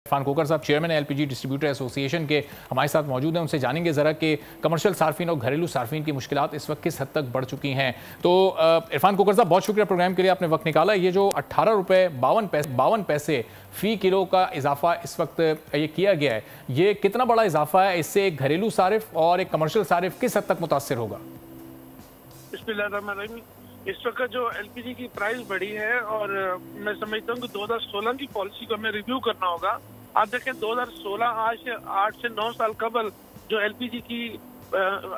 इरफान कोकर साहब chairman LPG distributor association के हमारे साथ मौजूद हैं। उनसे जानेंगे ज़रा कि कमर्शियल सार्फिन और घरेलू सार्फिन की मुश्किलात इस वक्त किस हद तक बढ़ चुकी हैं। तो इरफान कोकर साहब, बहुत शुक्रिया प्रोग्राम के लिए आपने वक्त निकाला। ये जो 18 रुपये 52 पैसे फ़ी किलो का इजाफा इस वक्त ये किया गया है, ये कितना बड़ा इजाफा है? इससे एक घरेलू सारिफ और एक कमर्शियल सारिफ किस हद तक मुतासिर होगा? इस वक्त जो एलपीजी की प्राइस बढ़ी है और मैं समझता हूँ कि 2016 की पॉलिसी को हमें रिव्यू करना होगा। आप देखें 2016 आज से 8 से 9 साल कबल जो एलपीजी की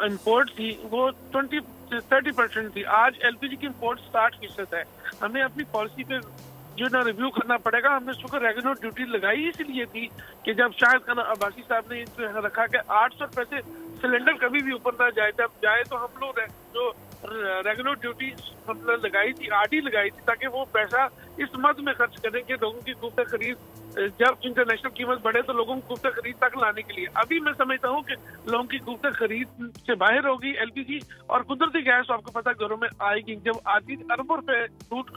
इंपोर्ट थी वो 20 से 30% थी। आज एलपीजी की इंपोर्ट 60% है। हमें अपनी पॉलिसी पे जो ना रिव्यू करना पड़ेगा। हमने उसको रेगुलर ड्यूटी लगाई इसलिए थी कि जब शायद खान अब्बासी साहब ने रखा कि 800 रुपए से सिलेंडर कभी भी ऊपर ना जाए, जब जाए तो हम लोग जो रेगुलर ड्यूटी हमने लगाई थी, आरडी लगाई थी, ताकि वो पैसा इस मद में खर्च करें कि लोगों की गुफ्त खरीद, जब इंटरनेशनल कीमत बढ़े तो लोगों को गुफ्त खरीद तक लाने के लिए। अभी मैं समझता हूँ कि लोगों की गुफ्त खरीद से बाहर होगी एलपीजी, और कुदरती गैस आपको पता घरों में आएगी। जब आती अरबों रुपए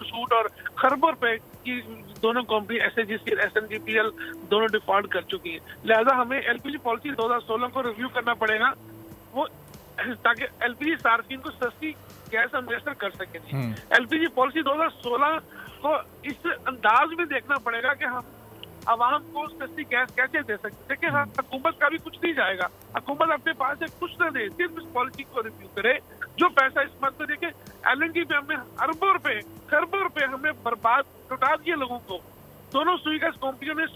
सूट और खरबों रुपए की दोनों कंपनी एसएजीसी और एसएनजीपीएल दोनों डिफॉल्ट कर चुकी है। लिहाजा हमें एलपीजी पॉलिसी 2016 को रिव्यू करना पड़ेगा, वो ताकि एलपीजी सार्फिन को सस्ती गैस हम मैसर कर सकें। एलपीजी पॉलिसी 2016 को इस अंदाज में देखना पड़ेगा कि हम आवाम को सस्ती गैस कैसे दे सकते। देखिए, हाँ, हुकूमत का भी कुछ नहीं जाएगा। हुकूमत अपने पास से कुछ ना दे, सिर्फ इस पॉलिसी को रिव्यू करे। जो पैसा इस मत में देखे, एलएनजी पे हमने अरबों रुपए खरबों रुपए हमने बर्बाद लुटा दिए लोगों को। दोनों सुई गैस कंपनियों ने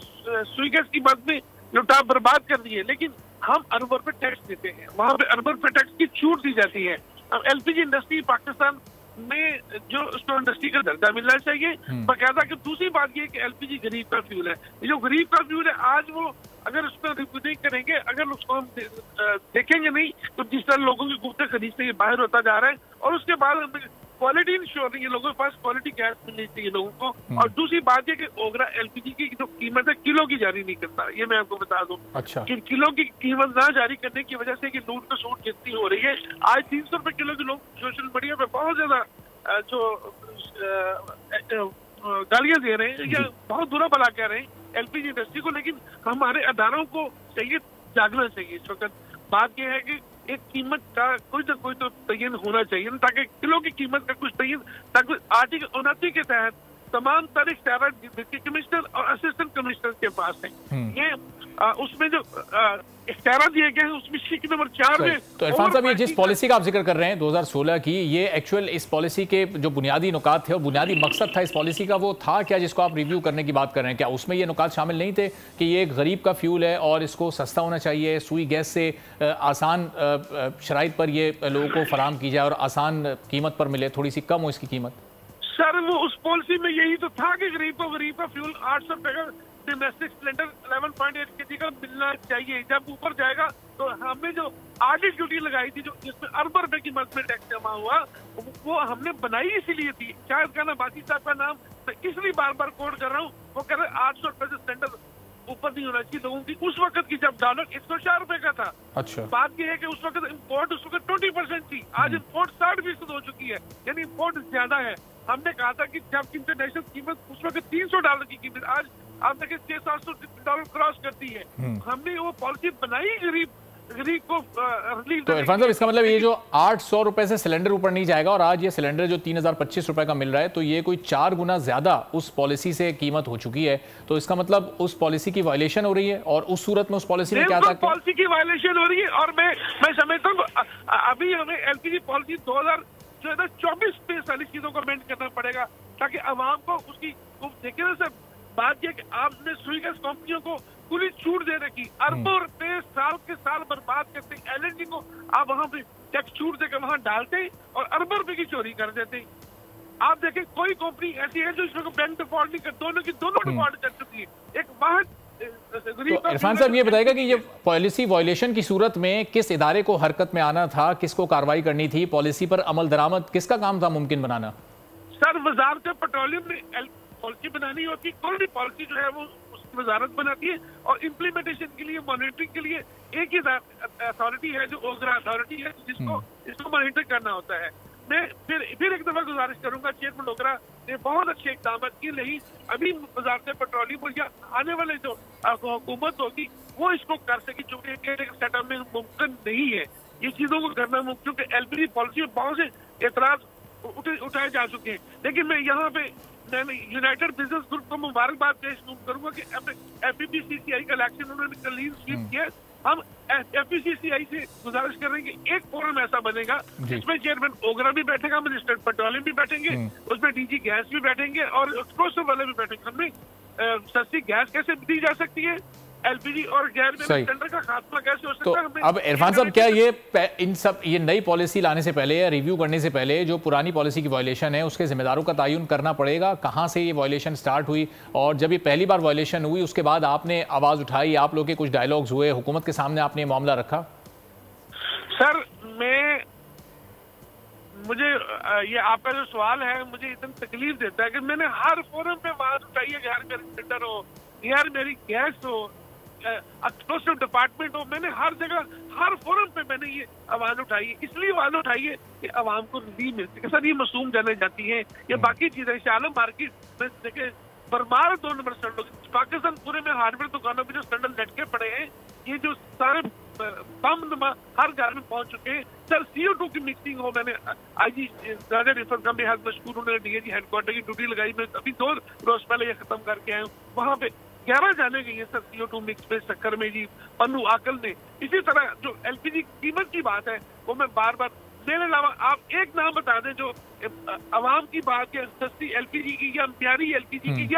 सुई गैस की मद में लुटा बर्बाद कर दी है, लेकिन हम अरबों रुपए टैक्स देते हैं, वहां पे अरबों रुपए टैक्स की छूट दी जाती है। अब एलपीजी इंडस्ट्री पाकिस्तान में जो उसको इंडस्ट्री का दर्जा मिलना चाहिए बाकायदा। कि दूसरी बात ये कि एलपीजी गरीब का फ्यूल है। जो गरीब का फ्यूल है आज वो अगर उस पर रिव्यू नहीं करेंगे, अगर उसको हम देखेंगे नहीं, तो जिस तरह लोगों की गुफ्त खरीद से ये बाहर होता जा रहा है, और उसके बाद क्वालिटी इंश्योर नहीं है, लोगों के पास क्वालिटी गैस मिलनी चाहिए लोगों को। और दूसरी बात ये कि ओगरा एलपीजी की जो कीमत है किलो की जारी नहीं करता, ये मैं आपको बता दूं। अच्छा। कि किलो की कीमत ना जारी करने की वजह से कि लूट तो सूट कितनी हो रही है। आज 300 रुपए किलो के लोग सोशल मीडिया पे बहुत ज्यादा जो गालियां दे रहे हैं या बहुत बुरा भला कह रहे हैं एलपीजी इंडस्ट्री को, लेकिन हमारे अदारों को चाहिए जागना चाहिए। इस वक्त बात यह है कि एक कीमत का कोई ना कोई तो तयन होना चाहिए, ताकि किलो की कीमत का कुछ तयन, ताकि आर्टिकल 29 के तहत तमाम तरह इख्तियार डिप्टी कमिश्नर और असिस्टेंट कमिश्नर के पास है। ये उसमें जो इख्तियार दिए गए हैं उसमें शीट नंबर 4 में। तो इरफान साहब, ये जिस पॉलिसी का आप जिक्र कर रहे हैं 2016 की, ये एक्चुअल इस पॉलिसी के जो बुनियादी नुकात थे और बुनियादी मकसद था इस पॉलिसी का, वो था क्या जिसको आप रिव्यू करने की बात कर रहे हैं? क्या उसमें ये नुकात शामिल नहीं थे कि ये एक गरीब का फ्यूल है और इसको सस्ता होना चाहिए, सुई गैस से आसान शराइत पर ये लोगों को फराहम की जाए और आसान कीमत पर मिले, थोड़ी सी कम हो इसकी कीमत? सर, वो उस पॉलिसी में यही तो था कि गरीब का फ्यूल 800 रुपए का डोमेस्टिक सिलेंडर 11.8 केजी का मिलना चाहिए। जब ऊपर जाएगा तो हमने जो आरडी ड्यूटी लगाई थी, जो जिसमें अरबों रुपए की मद में टैक्स जमा हुआ, वो हमने बनाई इसीलिए थी। शायद खान अब्बासी साहब का नाम तो इसलिए बार बार कोट कर रहा हूँ, वो कह रहे 800 रुपए से सिलेंडर ऊपर नहीं होना चाहिए लोगों की। उस वक्त की जब डॉलर 104 रुपए का था। अच्छा। बात यह है कि उस वक्त इम्पोर्ट उस वक्त 20% थी, आज इम्पोर्ट 60% हो चुकी है, यानी इम्पोर्ट ज्यादा है। हमने कहा था कि जब इंटरनेशनल कीमत उस वक्त $300 की कीमत, आज आप देखिए $600-700 क्रॉस करती है। हमने वो पॉलिसी बनाई गरीब को रिलीफ। तो इरफान साहब, इसका मतलब ये जो 800 रुपए से सिलेंडर ऊपर नहीं जाएगा और आज ये सिलेंडर जो 3025 रुपए का मिल रहा है, तो ये कोई 4 गुना ज्यादा उस पॉलिसी से कीमत हो चुकी है। तो इसका मतलब उस पॉलिसी की वायलेशन हो रही है, और उस सूरत में उस पॉलिसी में क्या था? पॉलिसी की वायलेशन हो रही है, और मैं समझता हूँ अभी हमें एलपीजी पॉलिसी 2024 पे सारी चीजों को अमेंड करना पड़ेगा, ताकि आवाम को उसकी देखने से बात यह कि आपने सुई गैस कंपनियों को खुली छूट दे रखी, अरबों रुपए साल के साल बर्बाद करते। एलएनजी को आप वहां पे टैक्स छूट देकर वहां डालते और अरबों रुपए की चोरी कर देते। आप देखें कोई कंपनी ऐसी है जो इसमें बैंक डिफॉल्ट नहीं कर, दोनों डिफॉल्ट कर चुकी है। एक बाहर तो इरफान साहब, ये बताएगा कि ये पॉलिसी वायलेशन की सूरत में किस इदारे को हरकत में आना था, किसको कार्रवाई करनी थी, पॉलिसी पर अमल दरामद किसका काम था मुमकिन बनाना? सर, वजारत पेट्रोलियम ने पॉलिसी बनानी होती, कोई भी पॉलिसी जो है वो उसकी वजारत बनाती है, और इम्प्लीमेंटेशन के लिए, मॉनिटरिंग के लिए एक ही अथॉरिटी है जो ओगरा अथॉरिटी है, जिसको इसको मॉनिटर करना होता है। मैं फिर एक दफा गुजारिश करूंगा चेयरमैन ओगरा ने बहुत अच्छे इकदाम किए, लेकिन अभी वजारत पेट्रोलियम या आने वाले जो हुकूमत होगी वो इसको कर सके, चूंकि सेटअप में मुमकिन नहीं है ये चीजों को करना मुमकिन, क्योंकि एलपीजी पॉलिसी में बहुत से एतराज उठाए जा चुके हैं। लेकिन मैं यहाँ पे यूनाइटेड बिजनेस ग्रुप को मुबारकबाद पेश करूंगा कि एफपीसीसीआई का इलेक्शन उन्होंने क्लीन स्वीप किया। हम एफपीसीसीआई से गुजारिश कर रहे हैं कि एक फोरम ऐसा बनेगा जिसमें चेयरमैन ओगरा भी बैठेगा, मिनिस्टर पेट्रोलियम भी बैठेंगे, उसमें डीजी गैस भी बैठेंगे और एक्सप्लोसिव वाले भी बैठेंगे। हमें सस्ती गैस कैसे दी जा सकती है, एलपीजी और गैर टेंडर का खात्मा कैसे हो सकता है। तो अब इरफान साहब, क्या ये नई पॉलिसी लाने से पहले या रिव्यू करने से पहले जो पुरानी पॉलिसी की वायलेशन है उसके जिम्मेदारों का तयन करना पड़ेगा? कहां से ये वायलेशन स्टार्ट हुई और जब ये पहली बार वायलेशन हुई उसके बाद आपने आवाज उठाई, आप लोग के कुछ डायलॉग्स हुए, हुकूमत के सामने आपने ये मामला रखा? सर मुझे ये आपका जो सवाल है मुझे इतनी तकलीफ देता है कि मैंने हर फोरम पे आवाज उठाई है, यार मेरी टेंडर हो, यार मेरी गैस हो, एक्सप्लोसिव डिपार्टमेंट हो, मैंने हर जगह हर फोरम पे मैंने ये आवाज उठाई है। इसलिए आवाज उठाई है कि आवाम को रिलीफ मिलती है। सर ये मासूम जाने जाती है, ये बाकी चीजें शालम मार्केट में देखे बरमार 2 नंबर स्टैंडर्ड, पाकिस्तान पूरे में हार्डवेयर दुकानों में जो स्टैंडर्ड लटके पड़े हैं, ये जो सारे बम हर घर में पहुंच चुके हैं। सर CO2 की मिक्सिंग हो, मैंने आईजी राजा रिफर का बेहद मशहूर, उन्होंने डीएजी हेडक्वार्टर की ड्यूटी लगाई, मैं अभी 2 रोज पहले ये खत्म करके आया हूँ। वहाँ पे 11 जाने गई है सर CO2 मिक्स में चक्कर में जी पन्नू आकल ने। इसी तरह जो एलपीजी कीमत की बात है वो मैं बार बार, मेरे अलावा आप एक नाम बता दें जो अवाम की बात है, सस्ती एलपीजी की या प्यारी एलपीजी की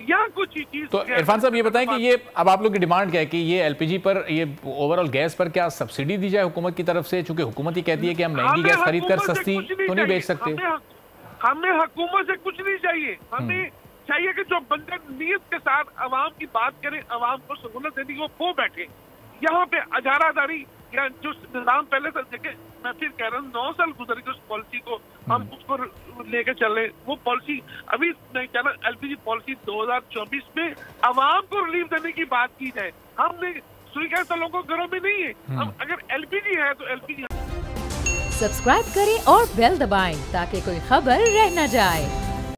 या कुछ चीज। तो इरफान साहब ये बताएं कि ये अब आप लोग की डिमांड क्या है कि ये एलपीजी पर, ये ओवरऑल गैस पर क्या सब्सिडी दी जाए हुकूमत की तरफ से? चूंकि हुकूमत ही कहती है कि हम महंगी गैस खरीद कर सस्ती तो नहीं बेच सकते। हमें हुकूमत से कुछ नहीं चाहिए, हमें चाहिए कि जो बंदे नीयत के साथ अवाम की बात करें, अवाम को सहूलत देने की वो बैठे। यहाँ पे अजारादारी या जो निजाम पहले से देखे, मैं फिर कह रहा हूँ 9 साल गुजर गए उस पॉलिसी को, हम उसको लेके चल रहे। वो पॉलिसी अभी मैं कह रहा, एलपीजी पॉलिसी 2024 में अवाम को रिलीफ देने की बात की जाए। हमने सुई गैस वालों को घरों में नहीं है, हम अगर एलपीजी है तो एलपीजी। सब्सक्राइब करें और बेल दबाएं ताकि कोई खबर रह न जाए।